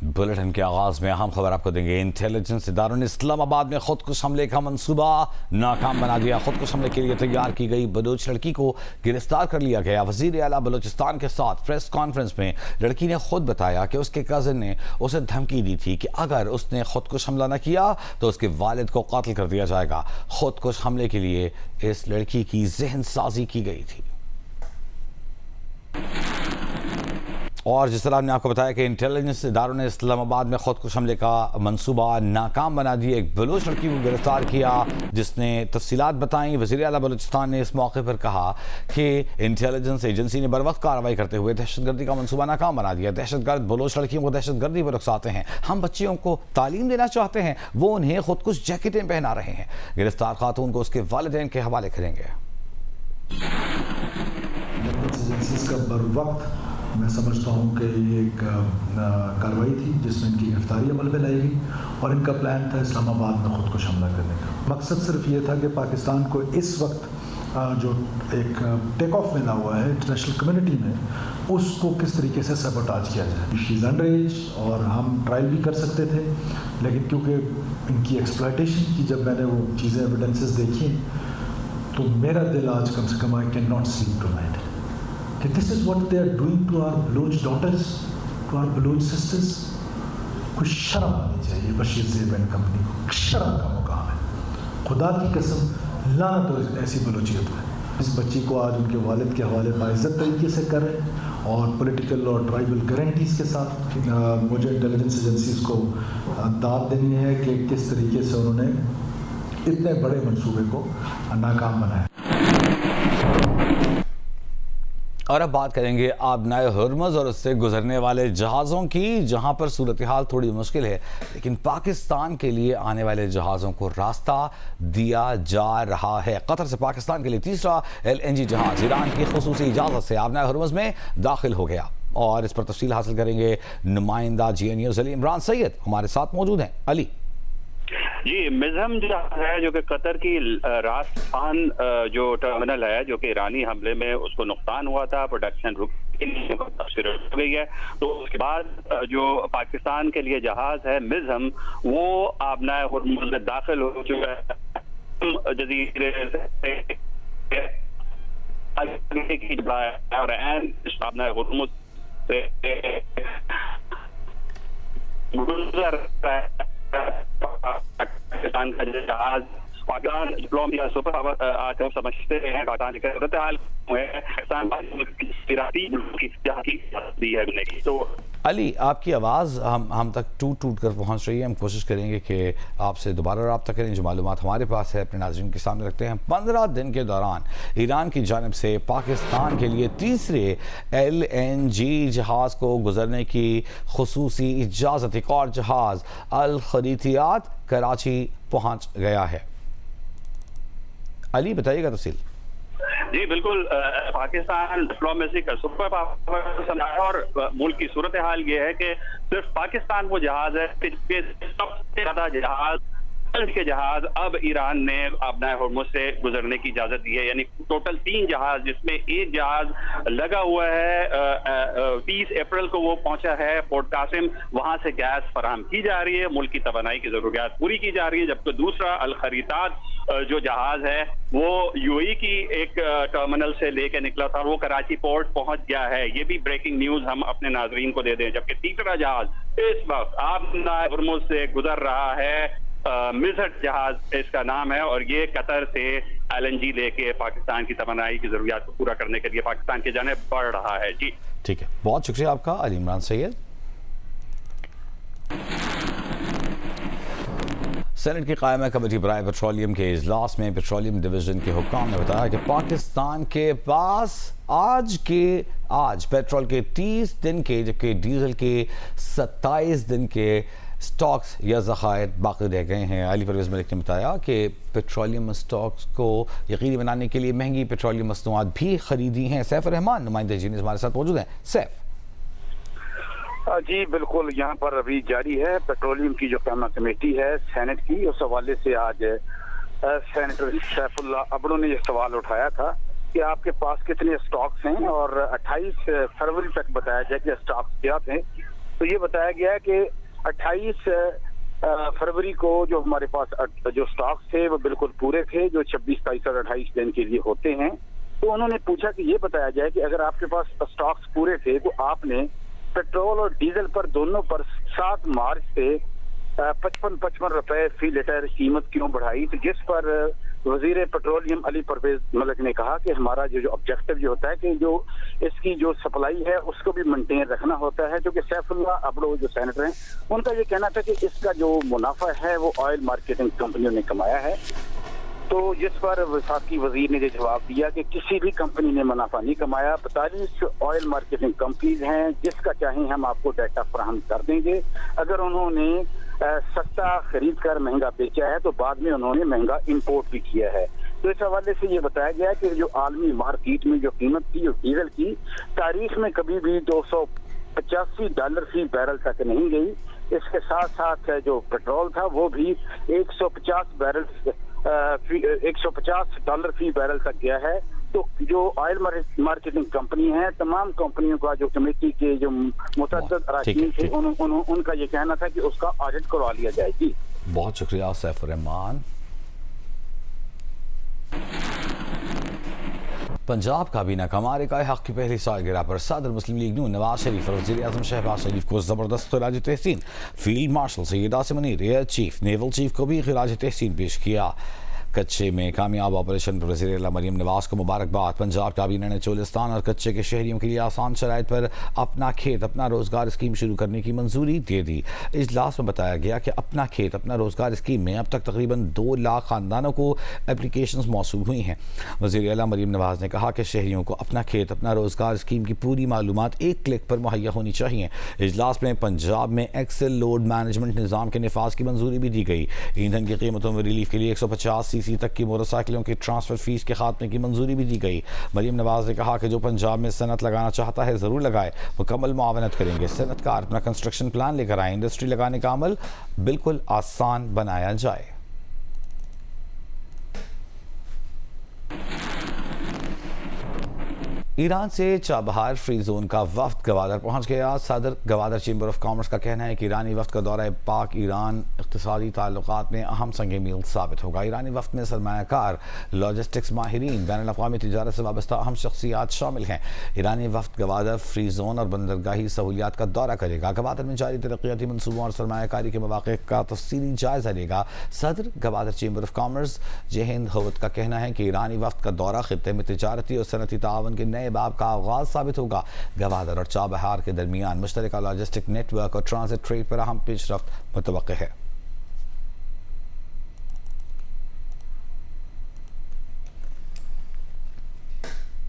Bulletin के आगाज में अहम खबर आपको देंगे। इंटेलिजेंस इदारों ने इस्लामाबाद में खुदकुश हमले का मंसूबा नाकाम बना दिया। खुदकुश हमले के लिए तैयार की गई बलूच लड़की को गिरफ्तार कर लिया गया। वजीर आला बलूचिस्तान के साथ प्रेस कॉन्फ्रेंस में लड़की ने खुद बताया कि उसके कज़न ने उसे धमकी दी थी कि अगर उसने खुदकुश हमला न किया तो उसके वालिद को कत्ल कर दिया जाएगा। खुदकुश हमले के लिए इस लड़की की ज़हन साजी की गई थी। और जिस तरह हमने आपको बताया कि इंटेलिजेंस इदारों ने इस्लामाबाद में खुदकुश हमले का मंसूबा नाकाम बना दिया। एक बलूच लड़की को गिरफ्तार किया जिसने तफसीलात बताई। वज़ीर आला बलूचिस्तान ने इस मौके पर कहा कि इंटेलिजेंस एजेंसी ने बरवक्त कार्रवाई करते हुए दहशतगर्दी का मंसूबा नाकाम बना दिया। दहशतगर्द बलूच लड़कियों को दहशतगर्दी पर उकसाते हैं। हम बच्चियों को तालीम देना चाहते हैं, वो उन्हें खुदकुश जैकेटें पहना रहे हैं। गिरफ्तार खातून को उसके वालिदैन के हवाले करेंगे। मैं समझता हूँ कि ये एक कार्रवाई थी जिसमें इनकी गिरफ्तारी अमल में लाई गई और इनका प्लान था इस्लामाबाद में खुदकुश हमला करने का। मकसद सिर्फ ये था कि पाकिस्तान को इस वक्त जो एक टेक ऑफ मिला हुआ है इंटरनेशनल कम्युनिटी में, उसको किस तरीके से सबोटाज किया जाए। शी इज़ अंडर एज और हम ट्रायल भी कर सकते थे, लेकिन क्योंकि इनकी एक्सप्लॉयटेशन की जब मैंने वो चीज़ें एविडेंसेस देखी तो मेरा दिल आज कम से कम I can not sleep tonight. This is what they are doing to our Baloch daughters, to our Baloch sisters. कुछ शर्म आनी चाहिए बशीर ज़ेब एंड कंपनी को। शर्म का मुकाम है, खुदा की कसम लानत हो ऐसी बलोचियत में। इस बच्ची को आज उनके वालिद के हवाले बाइज़्ज़त तरीके से कर रहे हैं और पॉलिटिकल और ट्राइबल गारंटीज़ के साथ। मुझे इंटेलिजेंस एजेंसीज़ को दाद देनी है कि किस तरीके से उन्होंने इतने बड़े मंसूबे को नाकाम बनाया। और अब बात करेंगे आबनाए हुर्मुज़ और उससे गुजरने वाले जहाज़ों की, जहां पर सूरत हाल थोड़ी मुश्किल है, लेकिन पाकिस्तान के लिए आने वाले जहाज़ों को रास्ता दिया जा रहा है। कतर से पाकिस्तान के लिए तीसरा LNG जहाज़ ईरान की खुसूसी इजाज़त से आबनाए हुर्मुज़ में दाखिल हो गया। और इस पर तफसील हासिल करेंगे नुमाइंदा GNews अली इमरान सैयद हमारे साथ मौजूद हैं। अली जी, मिज़हम जो है जो कि कतर की रास खान जो टर्मिनल है जो कि ईरानी हमले में उसको नुकसान हुआ था, प्रोडक्शन रुक गई है, तो उसके बाद जो पाकिस्तान के लिए जहाज है मिज़हम वो आबनाए हुर्मुज़ में दाखिल हो चुका है। जजीरे आबनाए हुर्मुज़ से गुजर पाकिस्तान का जहाज पाकिस्तान डिप्लोमेसी सुपर पावर आज हम समझते हैं पाकिस्तान की सूरत हाल है। तो अली आपकी आवाज़ हम तक टूट कर पहुंच रही है। हम कोशिश करेंगे कि आपसे दोबारा रब्ता करें। जो मालूमात हमारे पास है अपने नाज़रीन के सामने रखते हैं। 15 दिन के दौरान ईरान की जानिब से पाकिस्तान के लिए तीसरे LNG जहाज़ को गुजरने की खुसूसी इजाज़त एक और जहाज़ अल खरीतियात कराची पहुँच गया है। अली बताइएगा तफसील। जी बिल्कुल, पाकिस्तान डिप्लोमेसी का सुपर पावर समझा और मुल्क की सूरत हाल ये है कि सिर्फ पाकिस्तान वो जहाज है कि सबसे ज्यादा जहाज के जहाज अब ईरान ने आबनाए हुर्मुज़ से गुजरने की इजाजत दी है। यानी टोटल 3 जहाज, जिसमें एक जहाज लगा हुआ है 30 अप्रैल को वो पहुंचा है पोर्ट कासिम, वहां से गैस फराहम की जा रही है, मुल्क की तवानाई की जरूरियात पूरी की जा रही है। जबकि दूसरा अल खरीतात जो जहाज है वो UAE की एक टर्मिनल से लेके निकला था और वो कराची पोर्ट पहुंच गया है। ये भी ब्रेकिंग न्यूज हम अपने नाजरीन को दे दें। जबकि तीसरा जहाज इस वक्त आबनाए हुर्मुज़ से गुजर रहा है, मिज़हट जहाज इसका नाम है, और ये कतर से LNG लेके पाकिस्तान की तमन्नाई की जरूरियात को पूरा करने के लिए पाकिस्तान की जानिब बढ़ रहा है। जी ठीक है, बहुत शुक्रिया आपका अली इमरान सैयद। सेनेट की कायमा कमेटी बराए पेट्रोलियम के इजलास में पेट्रोलियम डिवीजन के हुक्काम ने बताया कि पाकिस्तान के पास आज पेट्रोल के 30 दिन के जबकि डीजल के 27 दिन के स्टॉक्स या ज़खायर बाकी रह गए हैं। अली परवेज़ मलिक ने बताया कि पेट्रोलियम स्टॉक्स को यकीनी बनाने के लिए महंगी पेट्रोलियम मसनूआत भी खरीदी हैं। सैफ रहमान नुमाइंदा GNews हमारे साथ मौजूद हैं। सैफ जी बिल्कुल, यहाँ पर अभी जारी है पेट्रोलियम की जो कायमा कमेटी है सेनेट की, उस हवाले से आज सेनेटर सैफुल्ला अबड़ो ने यह सवाल उठाया था कि आपके पास कितने स्टॉक्स हैं और 28 फरवरी तक बताया जाए कि स्टॉक्स क्या थे। تو یہ بتایا گیا ہے کہ 28 فروری کو جو ہمارے پاس جو سٹاکس تھے وہ بالکل پورے تھے، جو 26، 27 اور 28 دن کے لیے ہوتے ہیں. تو انہوں نے پوچھا کہ یہ بتایا جائے کہ اگر آپ کے پاس سٹاکس پورے تھے تو آپ نے پیٹرول اور ڈیزل پر دونوں پر 7 مارچ سے 55 روپے فی لیٹر قیمت کیوں بڑھائی. تو جس پر وزیر پیٹرولیم علی پرویز ملک نے کہا کہ ہمارا جو آبجیکٹو یہ ہوتا ہے کہ جو اس کی جو سپلائی ہے اس کو بھی مینٹین رکھنا ہوتا ہے. کیونکہ سیف اللہ ابڑو جو سینیٹر ہیں ان کا یہ کہنا تھا کہ اس کا جو منافع ہے وہ آئل مارکیٹنگ کمپنیوں نے کمایا ہے. تو جس پر وفاقی وزیر نے یہ جواب دیا کہ کسی بھی کمپنی نے منافع نہیں کمایا. 45 آئل مارکیٹنگ کمپنیز ہیں، جس کا چاہیں ہم آپ کو ڈیٹا فراہم کر دیں گے. اگر انہوں نے سستا خرید کر مہنگا بیچا ہے تو بعد میں انہوں نے مہنگا امپورٹ بھی کیا ہے. تو اس حوالے سے یہ بتایا گیا کہ جو عالمی مارکیٹ میں جو قیمت تھی جو ڈیزل کی تاریخ میں کبھی بھی $285 فی بیرل تک نہیں گئی. اس کے ساتھ ساتھ جو پیٹرول تھا وہ بھی $150 فی بیرل تک گیا ہے. تو جو آئل مارکیٹنگ کمپنی ہیں تمام کمپنیوں کا جو کمیٹی کے جو متعدد اراکین تھے ان کا یہ کہنا تھا کہ اس کا آڈٹ کروا لیا جائے گی. بہت شکریہ سیف الرحمان. پنجاب کابینہ کا مارکہ حق کی پہلی سالگرہ پر صدر مسلم لیگ نون نواز شریف اور وزیر اعظم شہباز شریف کو زبردست خراج تحسین. Field marshal Syed Asim Munir, air chief, naval chief کو بھی خراج تحسین پیش کیا. کچے میں کامیاب آپریشن پر وزیر اعلیٰ مریم نواز کو مبارکباد. پنجاب کابینہ نے چولستان اور کچے کے شہریوں کے لیے آسان شرائط پر اپنا کھیت اپنا روزگار اسکیم شروع کرنے کی منظوری دے دی. اجلاس میں بتایا گیا کہ اپنا کھیت اپنا روزگار اسکیم میں اب تک تقریباً 2 لاکھ خاندانوں کو اپلیکیشنز موصول ہوئی ہیں. وزیر اعلیٰ مریم نواز نے کہا کہ شہریوں کو اپنا کھیت اپنا روزگار اسکیم کی پوری معلومات ایک کلک پر مہیا ہونی چاہیے. اجلاس میں پنجاب میں ایکسل لوڈ مینجمنٹ نظام کے نفاذ کی منظوری بھی دی گئی. ایندھن کی قیمتوں میں ریلیف کے لیے 150 cc تک کی موٹر سائیکلوں کی ٹرانسفر فیس کے خاتمے کی منظوری بھی دی گئی. مریم نواز نے کہا کہ جو پنجاب میں صنعت لگانا چاہتا ہے ضرور لگائے، مکمل معاونت کریں گے. صنعت کار اپنا کنسٹرکشن پلان لے کر آئے، انڈسٹری لگانے کا عمل بالکل آسان بنایا جائے. ایران سے چابہار فری زون کا وفد گوادر پہنچ گیا. صدر گوادر چیمبر آف کامرس کا کہنا ہے کہ ایرانی وفد کا دورہ پاک ایران اقتصادی تعلقات میں اہم سنگ میل ثابت ہوگا. ایرانی وفد میں سرمایہ کار، لاجسٹکس ماہرین، بین الاقوامی تجارت سے وابستہ اہم شخصیات شامل ہیں. ایرانی وفد گوادر فری زون اور بندرگاہی سہولیات کا دورہ کرے گا. گوادر میں جاری ترقیاتی منصوبوں اور سرمایہ کاری کے مواقع کا تفصیلی جائزہ لے گا. صدر گوادر چیمبر آف کامرس جہند ہوت کا کہنا ہے کہ ایرانی وفد کا دورہ خطے میں تجارتی اور صنعتی تعاون کے نئے باب کا آغاز ثابت ہوگا. گوادر اور چابہار کے درمیان مشترکہ لاجسٹک نیٹ ورک اور ٹرانزٹ ٹریڈ پر اہم پیش رفت متوقع ہے.